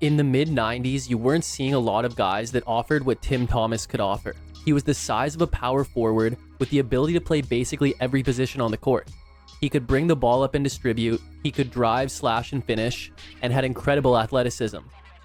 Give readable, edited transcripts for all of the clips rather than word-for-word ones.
In the mid-90s, you weren't seeing a lot of guys that offered what Tim Thomas could offer. He was the size of a power forward with the ability to play basically every position on the court. He could bring the ball up and distribute, he could drive, slash, and finish, and had incredible athleticism.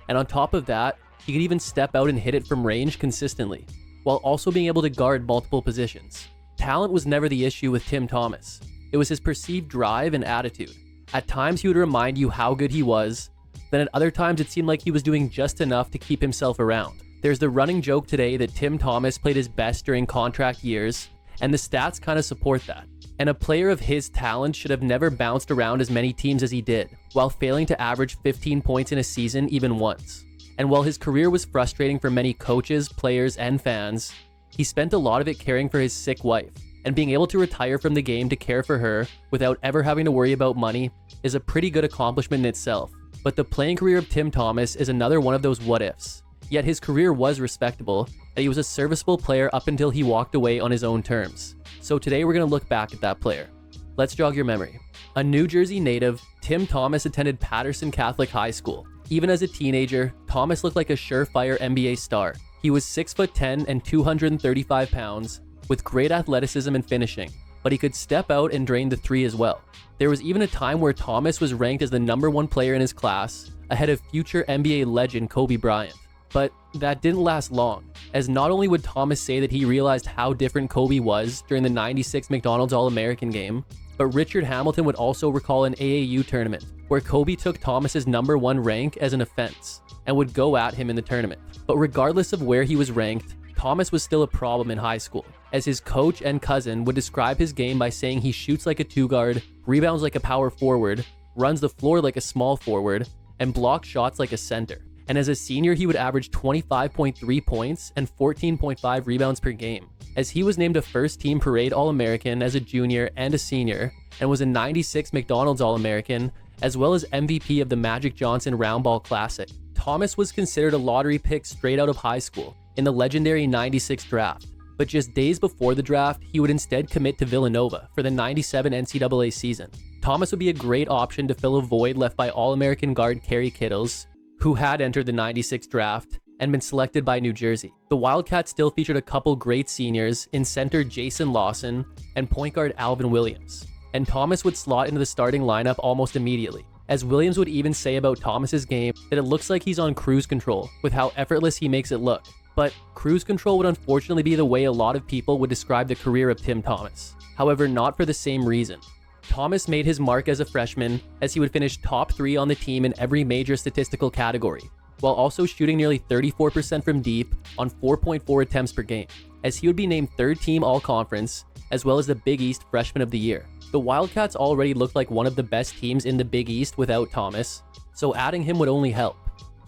And on top of that, he could even step out and hit it from range consistently, while also being able to guard multiple positions. Talent was never the issue with Tim Thomas. It was his perceived drive and attitude. At times he would remind you how good he was, then at other times it seemed like he was doing just enough to keep himself around. There's the running joke today that Tim Thomas played his best during contract years, and the stats kind of support that. And a player of his talent should have never bounced around as many teams as he did, while failing to average 15 points in a season even once. And while his career was frustrating for many coaches, players, and fans, he spent a lot of it caring for his sick wife, and being able to retire from the game to care for her without ever having to worry about money is a pretty good accomplishment in itself. But the playing career of Tim Thomas is another one of those what-ifs. Yet his career was respectable, and he was a serviceable player up until he walked away on his own terms. So today we're going to look back at that player. Let's jog your memory. A New Jersey native, Tim Thomas attended Patterson Catholic High School. Even as a teenager, Thomas looked like a surefire NBA star. He was 6'10" and 235 pounds, with great athleticism and finishing, but he could step out and drain the three as well. There was even a time where Thomas was ranked as the #1 player in his class, ahead of future NBA legend Kobe Bryant. But that didn't last long, as not only would Thomas say that he realized how different Kobe was during the '96 McDonald's All-American game, but Richard Hamilton would also recall an AAU tournament where Kobe took Thomas's #1 rank as an offense and would go at him in the tournament. But regardless of where he was ranked, Thomas was still a problem in high school, as his coach and cousin would describe his game by saying he shoots like a two-guard, rebounds like a power forward, runs the floor like a small forward, and blocks shots like a center. And as a senior, he would average 25.3 points and 14.5 rebounds per game, as he was named a first-team parade All-American as a junior and a senior, and was a '96 McDonald's All-American, as well as MVP of the Magic Johnson Roundball Classic. Thomas was considered a lottery pick straight out of high school in the legendary '96 draft, but just days before the draft, he would instead commit to Villanova for the '97 NCAA season. Thomas would be a great option to fill a void left by All-American guard Kerry Kittles, who had entered the '96 draft and been selected by New Jersey. The Wildcats still featured a couple great seniors in center Jason Lawson and point guard Alvin Williams, and Thomas would slot into the starting lineup almost immediately, as Williams would even say about Thomas's game that it looks like he's on cruise control with how effortless he makes it look. But cruise control would unfortunately be the way a lot of people would describe the career of Tim Thomas. However, not for the same reason. Thomas made his mark as a freshman, as he would finish top 3 on the team in every major statistical category, while also shooting nearly 34% from deep on 4.4 attempts per game, as he would be named 3rd team All-Conference, as well as the Big East Freshman of the Year. The Wildcats already looked like one of the best teams in the Big East without Thomas, so adding him would only help.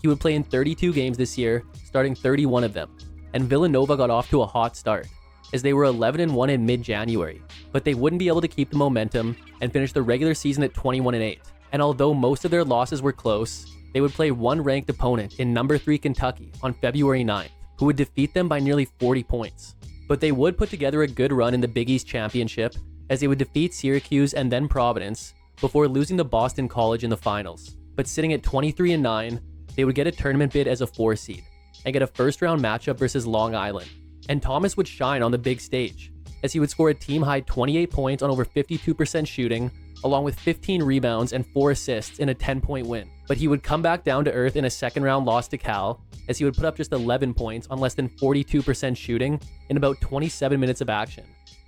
He would play in 32 games this year, starting 31 of them, and Villanova got off to a hot start, as they were 11-1 in mid-January, but they wouldn't be able to keep the momentum and finish the regular season at 21-8. And although most of their losses were close, they would play one ranked opponent in number 3 Kentucky on February 9th, who would defeat them by nearly 40 points. But they would put together a good run in the Big East Championship, as they would defeat Syracuse and then Providence, before losing to Boston College in the finals. But sitting at 23-9, they would get a tournament bid as a 4 seed, and get a first-round matchup versus Long Island. And Thomas would shine on the big stage, as he would score a team-high 28 points on over 52% shooting, along with 15 rebounds and 4 assists in a 10-point win. But he would come back down to earth in a second-round loss to Cal, as he would put up just 11 points on less than 42% shooting in about 27 minutes of action,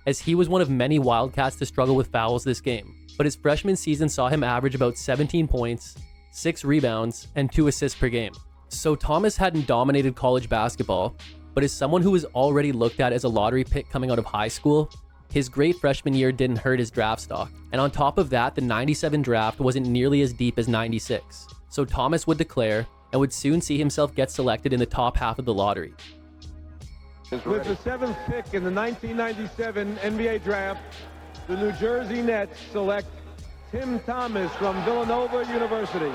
as he was one of many Wildcats to struggle with fouls this game. But his freshman season saw him average about 17 points, 6 rebounds, and 2 assists per game. So Thomas hadn't dominated college basketball, but as someone who was already looked at as a lottery pick coming out of high school, his great freshman year didn't hurt his draft stock. And on top of that, the '97 draft wasn't nearly as deep as '96. So Thomas would declare and would soon see himself get selected in the top half of the lottery. With the 7th pick in the 1997 NBA draft, the New Jersey Nets select Tim Thomas from Villanova University.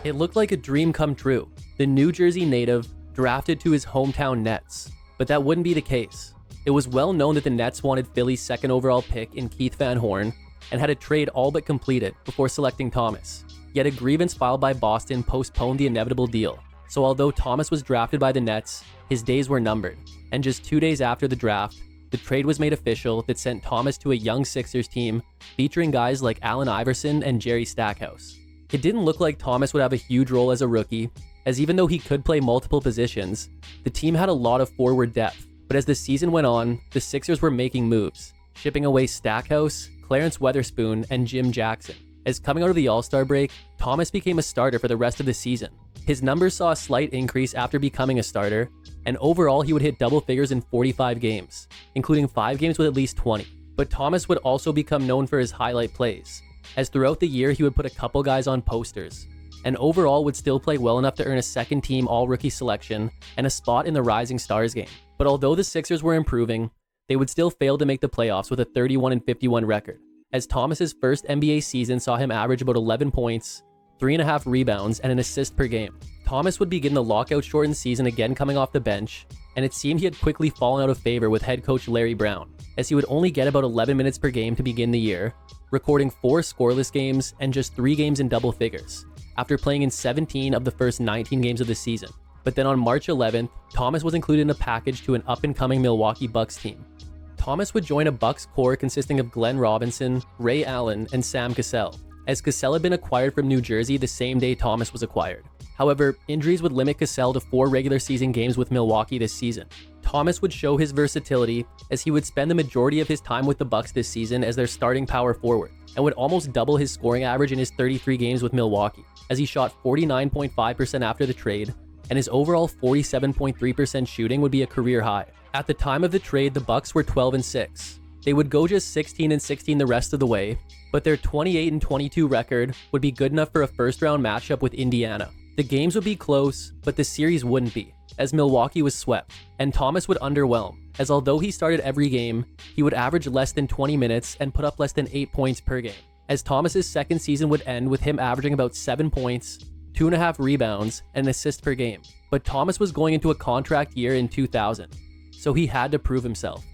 It looked like a dream come true. The New Jersey native drafted to his hometown Nets, but that wouldn't be the case. It was well known that the Nets wanted Philly's 2nd overall pick in Keith Van Horn and had a trade all but completed before selecting Thomas. yet a grievance filed by Boston postponed the inevitable deal. So although Thomas was drafted by the Nets, his days were numbered, and just 2 days after the draft, the trade was made official that sent Thomas to a young Sixers team featuring guys like Allen Iverson and Jerry Stackhouse. It didn't look like Thomas would have a huge role as a rookie, as even though he could play multiple positions, the team had a lot of forward depth. But as the season went on, the Sixers were making moves, shipping away Stackhouse, Clarence Weatherspoon, and Jim Jackson. As coming out of the All-Star break, Thomas became a starter for the rest of the season. His numbers saw a slight increase after becoming a starter, and overall he would hit double figures in 45 games, including 5 games with at least 20. But Thomas would also become known for his highlight plays, as throughout the year he would put a couple guys on posters, and overall would still play well enough to earn a second-team All-Rookie selection and a spot in the Rising Stars game. But although the Sixers were improving, they would still fail to make the playoffs with a 31-51 record, as Thomas's first NBA season saw him average about 11 points, 3.5 rebounds, and an assist per game. Thomas would begin the lockout-shortened season again coming off the bench, and it seemed he had quickly fallen out of favor with head coach Larry Brown, as he would only get about 11 minutes per game to begin the year, recording 4 scoreless games and just 3 games in double figures, after playing in 17 of the first 19 games of the season. But then on March 11th, Thomas was included in a package to an up-and-coming Milwaukee Bucks team. Thomas would join a Bucks core consisting of Glenn Robinson, Ray Allen, and Sam Cassell, as Cassell had been acquired from New Jersey the same day Thomas was acquired. However, injuries would limit Cassell to 4 regular season games with Milwaukee this season. Thomas would show his versatility, as he would spend the majority of his time with the Bucks this season as their starting power forward, and would almost double his scoring average in his 33 games with Milwaukee, as he shot 49.5% after the trade, and his overall 47.3% shooting would be a career high. At the time of the trade, the Bucks were 12-6. They would go just 16-16 the rest of the way, but their 28-22 record would be good enough for a first-round matchup with Indiana. The games would be close, but the series wouldn't be, as Milwaukee was swept, and Thomas would underwhelm, as although he started every game, he would average less than 20 minutes and put up less than 8 points per game, as Thomas's second season would end with him averaging about 7 points, 2.5 rebounds, and an assist per game. But Thomas was going into a contract year in 2000, so he had to prove himself.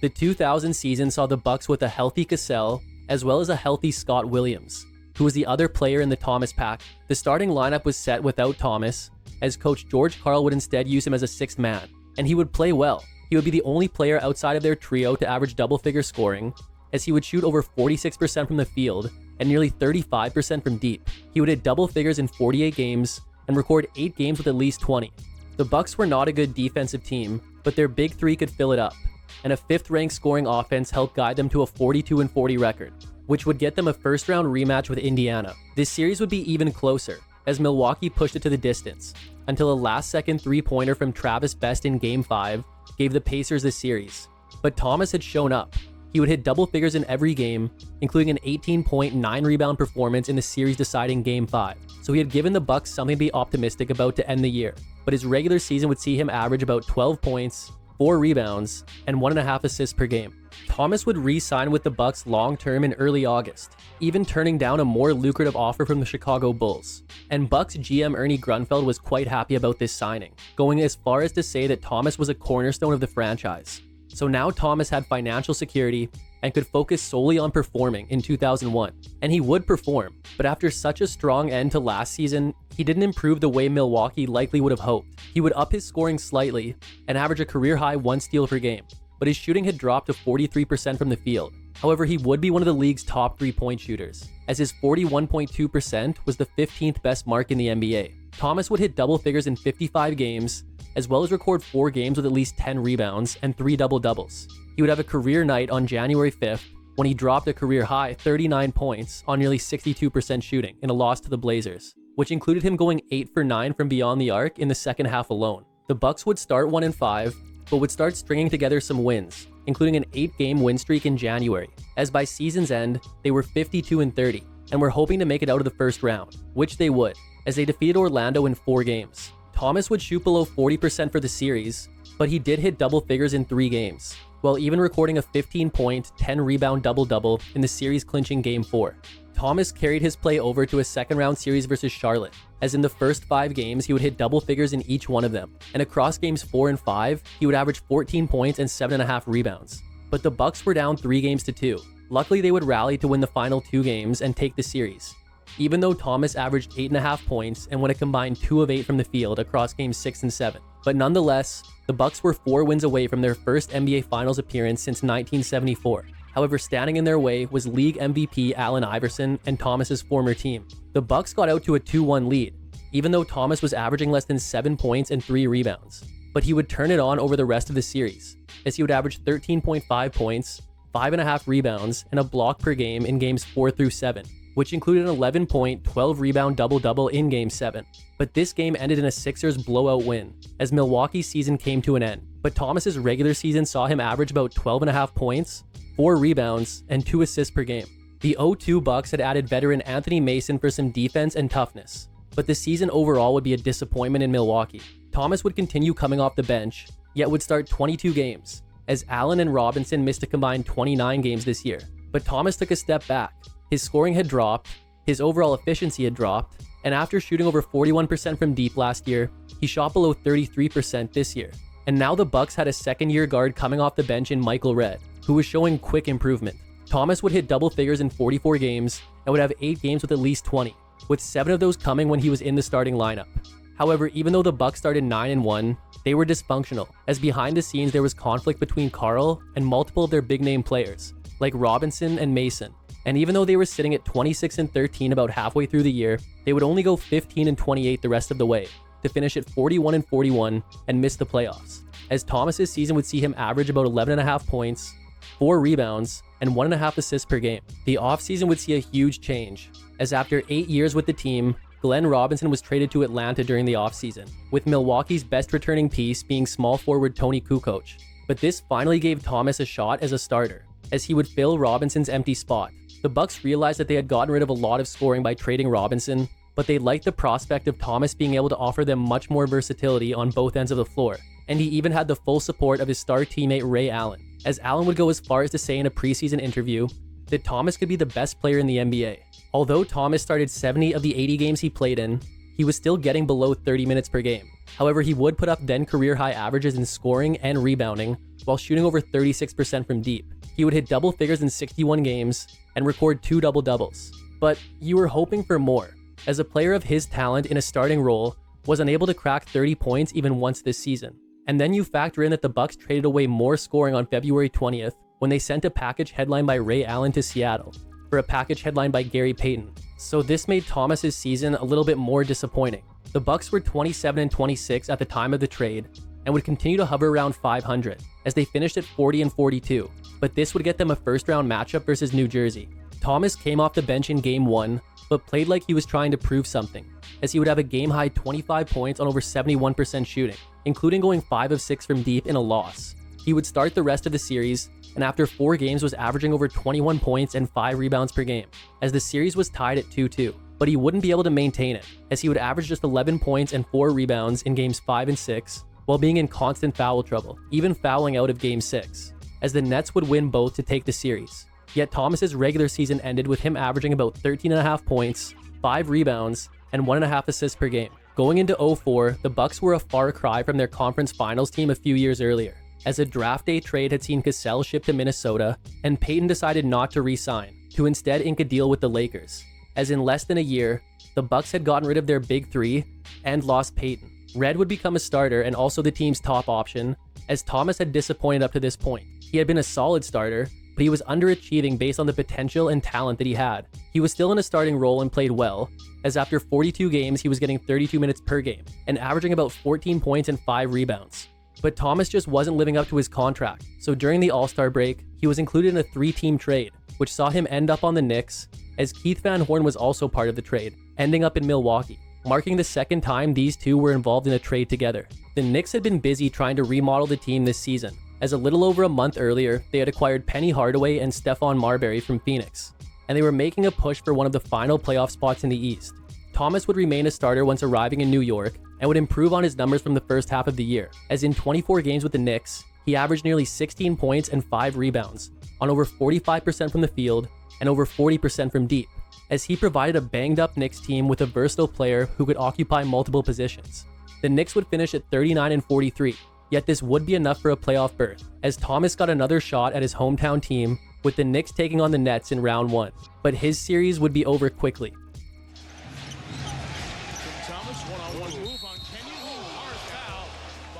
The 2000 season saw the Bucks with a healthy Cassell, as well as a healthy Scott Williams, who was the other player in the Thomas pack. The starting lineup was set without Thomas, as coach George Karl would instead use him as a 6th man, and he would play well. He would be the only player outside of their trio to average double-figure scoring, as he would shoot over 46% from the field and nearly 35% from deep. He would hit double figures in 48 games and record 8 games with at least 20. The Bucks were not a good defensive team, but their big three could fill it up, and a 5th-ranked scoring offense helped guide them to a 42-40 record, which would get them a first-round rematch with Indiana. This series would be even closer, as Milwaukee pushed it to the distance, until a last-second three-pointer from Travis Best in Game 5 gave the Pacers the series. But Thomas had shown up. He would hit double figures in every game, including an 18-point, 9-rebound performance in the series-deciding Game 5. So he had given the Bucks something to be optimistic about to end the year, but his regular season would see him average about 12 points, 4 rebounds, and 1.5 assists per game. Thomas would re-sign with the Bucks long-term in early August, even turning down a more lucrative offer from the Chicago Bulls. And Bucks GM Ernie Grunfeld was quite happy about this signing, going as far as to say that Thomas was a cornerstone of the franchise. So now Thomas had financial security and could focus solely on performing in 2001. And he would perform, but after such a strong end to last season, he didn't improve the way Milwaukee likely would have hoped. He would up his scoring slightly and average a career-high 1 steal per game, but his shooting had dropped to 43% from the field. However, he would be one of the league's top 3-point shooters, as his 41.2% was the 15th best mark in the NBA. Thomas would hit double figures in 55 games, as well as record 4 games with at least 10 rebounds and 3 double-doubles. He would have a career night on January 5th when he dropped a career-high 39 points on nearly 62% shooting in a loss to the Blazers, which included him going 8 for 9 from beyond the arc in the second half alone. The Bucks would start 1-5, but would start stringing together some wins, including an 8-game win streak in January, as by season's end, they were 52-30, and were hoping to make it out of the first round, which they would, as they defeated Orlando in 4 games. Thomas would shoot below 40% for the series, but he did hit double figures in 3 games, while even recording a 15-point, 10-rebound double-double in the series-clinching Game 4. Thomas carried his play over to a second-round series versus Charlotte, as in the first 5 games he would hit double figures in each one of them, and across Games 4 and 5, he would average 14 points and 7.5 rebounds. But the Bucks were down 3-2. Luckily, they would rally to win the final 2 games and take the series. even though Thomas averaged 8.5 points and won a combined 2 of 8 from the field across games 6 and 7. But nonetheless, the Bucks were 4 wins away from their first NBA Finals appearance since 1974. However, standing in their way was league MVP Allen Iverson and Thomas's former team. The Bucks got out to a 2-1 lead, even though Thomas was averaging less than 7 points and 3 rebounds. But he would turn it on over the rest of the series, as he would average 13.5 points, 5.5 rebounds, and a block per game in games 4 through 7, which included an 11-point, 12-rebound double-double in Game 7. But this game ended in a Sixers blowout win, as Milwaukee's season came to an end. But Thomas's regular season saw him average about 12.5 points, 4 rebounds, and 2 assists per game. The 0-2 Bucks had added veteran Anthony Mason for some defense and toughness, but the season overall would be a disappointment in Milwaukee. Thomas would continue coming off the bench, yet would start 22 games, as Allen and Robinson missed a combined 29 games this year. But Thomas took a step back. His scoring had dropped, his overall efficiency had dropped, and after shooting over 41% from deep last year, he shot below 33% this year. And now the Bucks had a second-year guard coming off the bench in Michael Redd, who was showing quick improvement. Thomas would hit double figures in 44 games and would have 8 games with at least 20, with 7 of those coming when he was in the starting lineup. However, even though the Bucks started 9-1, they were dysfunctional, as behind the scenes there was conflict between Karl and multiple of their big-name players, like Robinson and Mason. And even though they were sitting at 26-13 about halfway through the year, they would only go 15-28 the rest of the way, to finish at 41-41 and miss the playoffs, as Thomas's season would see him average about 11.5 points, 4 rebounds, and 1.5 assists per game. The offseason would see a huge change, as after 8 years with the team, Glenn Robinson was traded to Atlanta during the offseason, with Milwaukee's best returning piece being small forward Tony Kukoc. But this finally gave Thomas a shot as a starter, as he would fill Robinson's empty spot. The Bucks realized that they had gotten rid of a lot of scoring by trading Robinson, but they liked the prospect of Thomas being able to offer them much more versatility on both ends of the floor, and he even had the full support of his star teammate Ray Allen, as Allen would go as far as to say in a preseason interview that Thomas could be the best player in the NBA. Although Thomas started 70 of the 80 games he played in, he was still getting below 30 minutes per game. However, he would put up then career-high averages in scoring and rebounding, while shooting over 36% from deep. He would hit double figures in 61 games and record 2 double-doubles. But you were hoping for more, as a player of his talent in a starting role was unable to crack 30 points even once this season. And then you factor in that the Bucks traded away more scoring on February 20th when they sent a package headlined by Ray Allen to Seattle for a package headlined by Gary Payton. So this made Thomas's season a little bit more disappointing. The Bucks were 27-26 at the time of the trade and would continue to hover around 500 as they finished at 40-42, but this would get them a first-round matchup versus New Jersey. Thomas came off the bench in Game 1, but played like he was trying to prove something, as he would have a game-high 25 points on over 71% shooting, including going 5 of 6 from deep in a loss. He would start the rest of the series, and after 4 games was averaging over 21 points and 5 rebounds per game, as the series was tied at 2-2. But he wouldn't be able to maintain it, as he would average just 11 points and 4 rebounds in games 5 and 6, while being in constant foul trouble, even fouling out of Game 6, as the Nets would win both to take the series. Yet Thomas's regular season ended with him averaging about 13.5 points, 5 rebounds, and 1.5 assists per game. Going into 04, the Bucks were a far cry from their conference finals team a few years earlier, as a draft day trade had seen Cassell shipped to Minnesota, and Payton decided not to re-sign, to instead ink a deal with the Lakers, as in less than a year, the Bucks had gotten rid of their big three and lost Payton. Red would become a starter and also the team's top option, as Thomas had disappointed up to this point. He had been a solid starter, but he was underachieving based on the potential and talent that he had. He was still in a starting role and played well, as after 42 games he was getting 32 minutes per game, and averaging about 14 points and 5 rebounds. But Thomas just wasn't living up to his contract, so during the All-Star break, he was included in a 3-team trade, which saw him end up on the Knicks, as Keith Van Horn was also part of the trade, ending up in Milwaukee, marking the second time these two were involved in a trade together. The Knicks had been busy trying to remodel the team this season, as a little over a month earlier, they had acquired Penny Hardaway and Stephon Marbury from Phoenix, and they were making a push for one of the final playoff spots in the East. Thomas would remain a starter once arriving in New York, and would improve on his numbers from the first half of the year, as in 24 games with the Knicks, he averaged nearly 16 points and 5 rebounds, on over 45% from the field and over 40% from deep, as he provided a banged-up Knicks team with a versatile player who could occupy multiple positions. The Knicks would finish at 39-43, yet this would be enough for a playoff berth, as Thomas got another shot at his hometown team, with the Knicks taking on the Nets in round 1, but his series would be over quickly.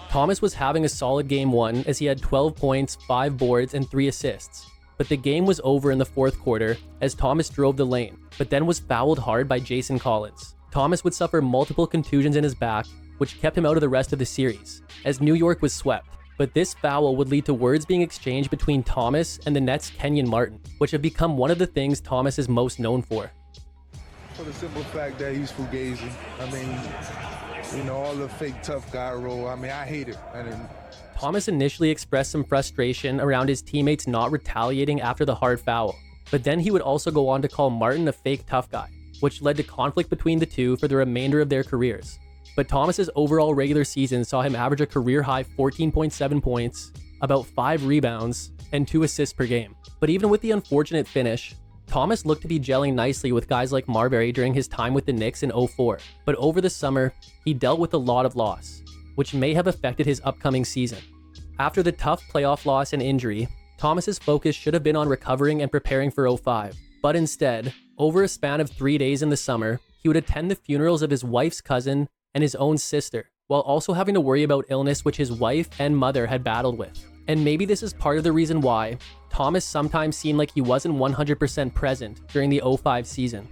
Thomas was having a solid game 1 as he had 12 points, 5 boards, and 3 assists. But the game was over in the fourth quarter as Thomas drove the lane, but then was fouled hard by Jason Collins. Thomas would suffer multiple contusions in his back, which kept him out of the rest of the series, as New York was swept. But this foul would lead to words being exchanged between Thomas and the Nets' Kenyon Martin, which have become one of the things Thomas is most known for. For the simple fact that he's fugazi. I mean, all the fake tough guy role. I mean, I hate it. Thomas initially expressed some frustration around his teammates not retaliating after the hard foul, but then he would also go on to call Martin a fake tough guy, which led to conflict between the two for the remainder of their careers. But Thomas's overall regular season saw him average a career-high 14.7 points, about 5 rebounds, and 2 assists per game. But even with the unfortunate finish, Thomas looked to be gelling nicely with guys like Marbury during his time with the Knicks in 2004. But over the summer, he dealt with a lot of loss, which may have affected his upcoming season. After the tough playoff loss and injury, Thomas's focus should have been on recovering and preparing for 2005. But instead, over a span of 3 days in the summer, he would attend the funerals of his wife's cousin and his own sister, while also having to worry about illness which his wife and mother had battled with. And maybe this is part of the reason why Thomas sometimes seemed like he wasn't 100% present during the 2005 season.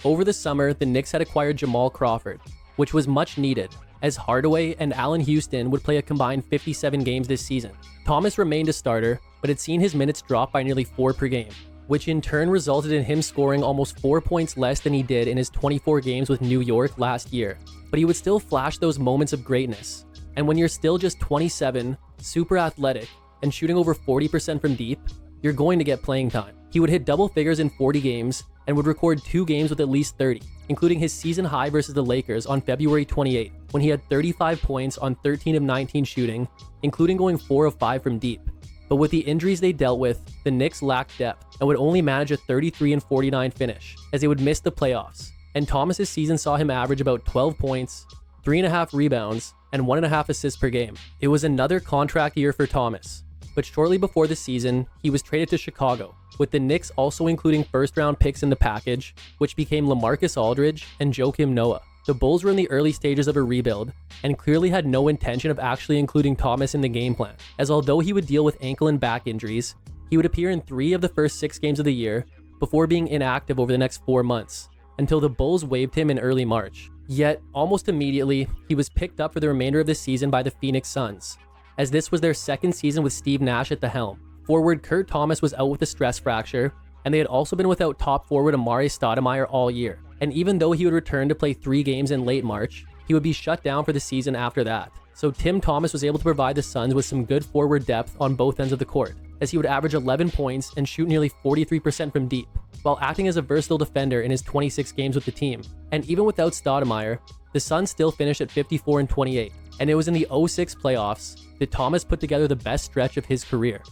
Over the summer, the Knicks had acquired Jamal Crawford, which was much needed, as Hardaway and Allen Houston would play a combined 57 games this season. Thomas remained a starter, but had seen his minutes drop by nearly 4 per game, which in turn resulted in him scoring almost 4 points less than he did in his 24 games with New York last year. But he would still flash those moments of greatness. And when you're still just 27, super athletic, and shooting over 40% from deep, you're going to get playing time. He would hit double figures in 40 games and would record 2 games with at least 30, including his season high versus the Lakers on February 28, when he had 35 points on 13 of 19 shooting, including going 4 of 5 from deep. But with the injuries they dealt with, the Knicks lacked depth and would only manage a 33-49 finish, as they would miss the playoffs. And Thomas's season saw him average about 12 points, 3.5 rebounds, and 1.5 assists per game. It was another contract year for Thomas. But shortly before the season, he was traded to Chicago, with the Knicks also including first-round picks in the package, which became LaMarcus Aldridge and Joakim Noah. The Bulls were in the early stages of a rebuild, and clearly had no intention of actually including Thomas in the game plan, as although he would deal with ankle and back injuries, he would appear in 3 of the first 6 games of the year, before being inactive over the next 4 months, until the Bulls waived him in early March. Yet, almost immediately, he was picked up for the remainder of the season by the Phoenix Suns, as this was their second season with Steve Nash at the helm. Forward Kurt Thomas was out with a stress fracture, and they had also been without top forward Amare Stoudemire all year. And even though he would return to play 3 games in late March, he would be shut down for the season after that. So Tim Thomas was able to provide the Suns with some good forward depth on both ends of the court, as he would average 11 points and shoot nearly 43% from deep, while acting as a versatile defender in his 26 games with the team. And even without Stoudemire, the Suns still finished at 54-28, and it was in the 2006 playoffs that Thomas put together the best stretch of his career.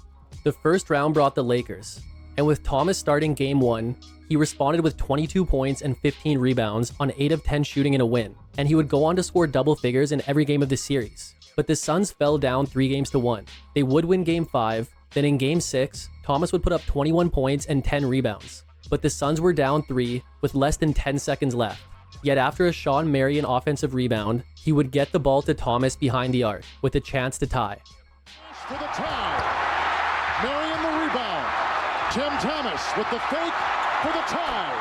The first round brought the Lakers, and with Thomas starting game 1, he responded with 22 points and 15 rebounds on 8 of 10 shooting in a win, and he would go on to score double figures in every game of the series. But the Suns fell down 3-1. They would win game 5, then in game 6, Thomas would put up 21 points and 10 rebounds. But the Suns were down 3 with less than 10 seconds left. Yet after a Sean Marion offensive rebound, he would get the ball to Thomas behind the arc with a chance to tie. For the tie. Marion the rebound. Tim Thomas with the fake for the tie.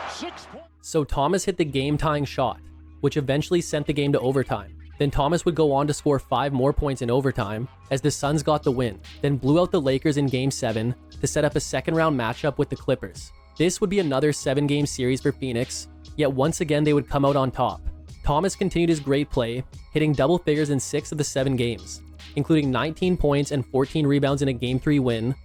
6 points. So Thomas hit the game-tying shot, which eventually sent the game to overtime. Then Thomas would go on to score 5 more points in overtime as the Suns got the win, then blew out the Lakers in Game 7 to set up a second-round matchup with the Clippers. This would be another 7-game series for Phoenix, yet once again they would come out on top. Thomas continued his great play, hitting double figures in 6 of the 7 games, including 19 points and 14 rebounds in a Game 3 win,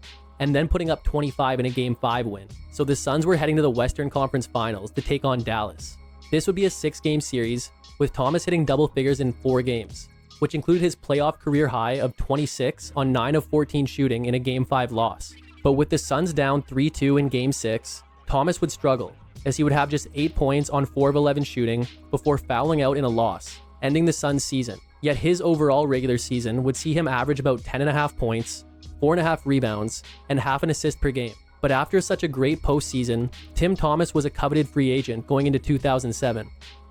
and then putting up 25 in a Game 5 win. So the Suns were heading to the Western Conference Finals to take on Dallas. This would be a 6-game series, with Thomas hitting double figures in 4 games, which included his playoff career high of 26 on 9 of 14 shooting in a Game 5 loss. But with the Suns down 3-2 in Game 6, Thomas would struggle, as he would have just 8 points on 4 of 11 shooting before fouling out in a loss, ending the Suns' season. Yet his overall regular season would see him average about 10.5 points, 4.5 rebounds, and half an assist per game. But after such a great postseason, Tim Thomas was a coveted free agent going into 2007.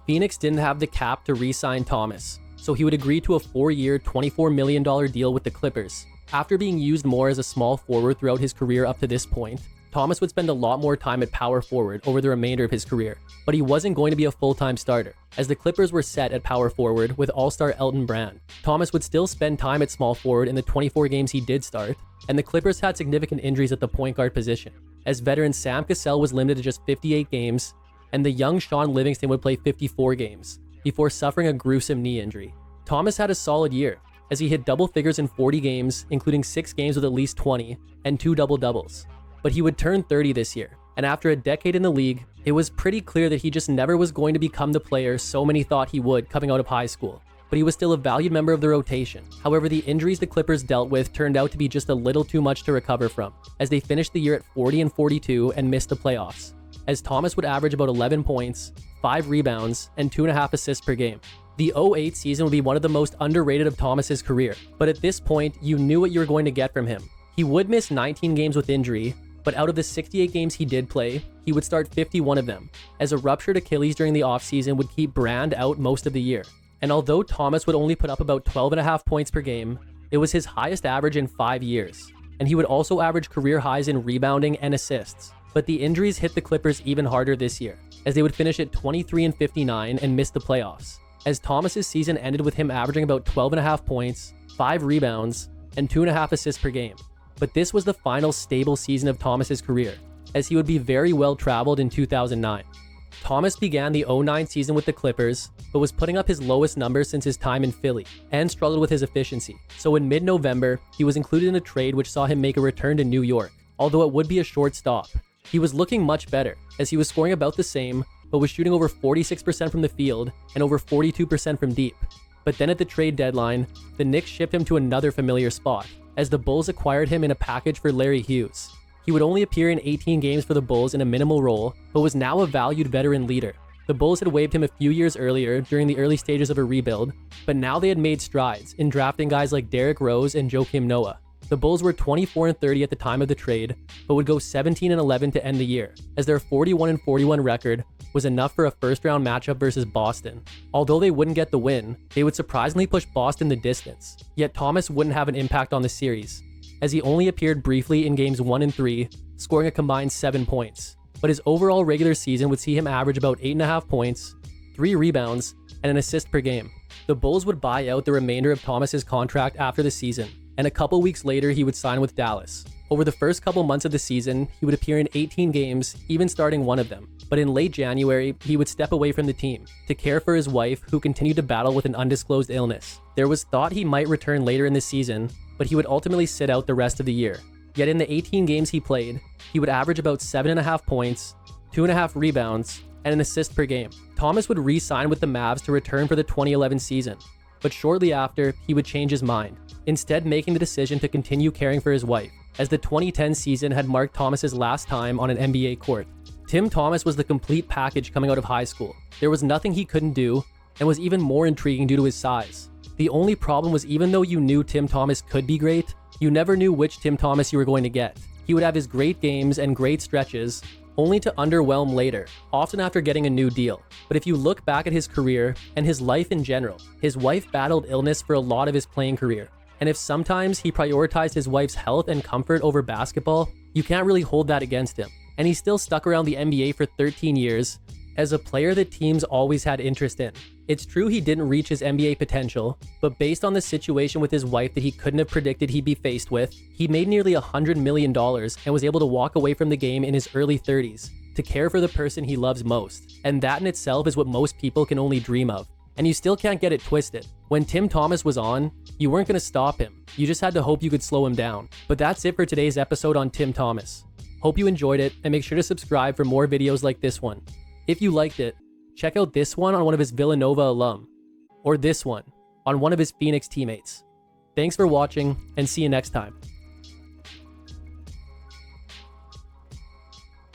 Phoenix didn't have the cap to re-sign Thomas, so he would agree to a 4-year, $24 million deal with the Clippers. After being used more as a small forward throughout his career up to this point, Thomas would spend a lot more time at power forward over the remainder of his career, but he wasn't going to be a full-time starter, as the Clippers were set at power forward with all-star Elton Brand. Thomas would still spend time at small forward in the 24 games he did start, and the Clippers had significant injuries at the point guard position, as veteran Sam Cassell was limited to just 58 games, and the young Sean Livingston would play 54 games, before suffering a gruesome knee injury. Thomas had a solid year, as he hit double figures in 40 games, including 6 games with at least 20, and 2 double-doubles. But he would turn 30 this year, and after a decade in the league, it was pretty clear that he just never was going to become the player so many thought he would coming out of high school. But he was still a valued member of the rotation. However, the injuries the Clippers dealt with turned out to be just a little too much to recover from, as they finished the year at 40-42 and missed the playoffs, as Thomas would average about 11 points, 5 rebounds, and 2.5 assists per game. The 08 season would be one of the most underrated of Thomas's career, but at this point, you knew what you were going to get from him. He would miss 19 games with injury, but out of the 68 games he did play, he would start 51 of them, as a ruptured Achilles during the offseason would keep Brand out most of the year. And although Thomas would only put up about 12.5 points per game, it was his highest average in 5 years, and he would also average career highs in rebounding and assists. But the injuries hit the Clippers even harder this year, as they would finish at 23-59 and miss the playoffs, as Thomas's season ended with him averaging about 12.5 points, 5 rebounds, and 2.5 assists per game. But this was the final stable season of Thomas's career, as he would be very well traveled in 2009. Thomas began the 09 season with the Clippers, but was putting up his lowest numbers since his time in Philly, and struggled with his efficiency. So in mid-November, he was included in a trade which saw him make a return to New York, although it would be a short stop. He was looking much better, as he was scoring about the same, but was shooting over 46% from the field and over 42% from deep. But then at the trade deadline, the Knicks shipped him to another familiar spot, as the Bulls acquired him in a package for Larry Hughes. He would only appear in 18 games for the Bulls in a minimal role, but was now a valued veteran leader. The Bulls had waived him a few years earlier during the early stages of a rebuild, but now they had made strides in drafting guys like Derrick Rose and Joakim Noah. The Bulls were 24-30 at the time of the trade, but would go 17-11 to end the year, as their 41-41 record was enough for a first-round matchup versus Boston. Although they wouldn't get the win, they would surprisingly push Boston the distance, yet Thomas wouldn't have an impact on the series, as he only appeared briefly in games 1 and 3, scoring a combined 7 points. But his overall regular season would see him average about 8.5 points, 3 rebounds, and an assist per game. The Bulls would buy out the remainder of Thomas's contract after the season, and a couple weeks later he would sign with Dallas. Over the first couple months of the season, he would appear in 18 games, even starting one of them. But in late January, he would step away from the team to care for his wife, who continued to battle with an undisclosed illness. There was thought he might return later in the season, but he would ultimately sit out the rest of the year. Yet in the 18 games he played, he would average about 7.5 points, 2.5 rebounds, and an assist per game. Thomas would re-sign with the Mavs to return for the 2011 season, but shortly after, he would change his mind, instead making the decision to continue caring for his wife, as the 2010 season had marked Thomas's last time on an NBA court. Tim Thomas was the complete package coming out of high school. There was nothing he couldn't do, and was even more intriguing due to his size. The only problem was, even though you knew Tim Thomas could be great, you never knew which Tim Thomas you were going to get. He would have his great games and great stretches, only to underwhelm later, often after getting a new deal. But if you look back at his career and his life in general, his wife battled illness for a lot of his playing career. And if sometimes he prioritized his wife's health and comfort over basketball, you can't really hold that against him. And he still stuck around the NBA for 13 years as a player that teams always had interest in. It's true he didn't reach his NBA potential, but based on the situation with his wife that he couldn't have predicted he'd be faced with, he made nearly $100 million and was able to walk away from the game in his early 30s to care for the person he loves most. And that in itself is what most people can only dream of. And you still can't get it twisted. When Tim Thomas was on, you weren't going to stop him. You just had to hope you could slow him down. But that's it for today's episode on Tim Thomas. Hope you enjoyed it, and make sure to subscribe for more videos like this one. If you liked it, check out this one on one of his Villanova alum, or this one on one of his Phoenix teammates. Thanks for watching, and see you next time.